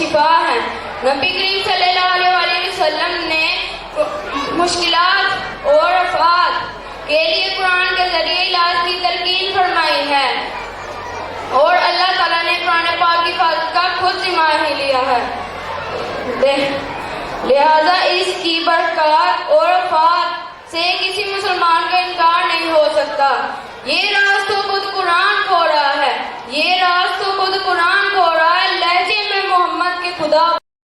शिफा हैं। नबी करीम सल्लल्लाहु अलैहि वसल्लम ने मुश्किलात और आफात के लिए कुरान के जरिए इलाज की तलकीन फरमाई है और अल्लाह ताला ने कुरान पाक की हिफाजत का खुद जिम्मा ही लिया है। लिहाजा इसकी बरकत और आफात से किसी मुसलमान का इनकार नहीं हो सकता। ये राज तो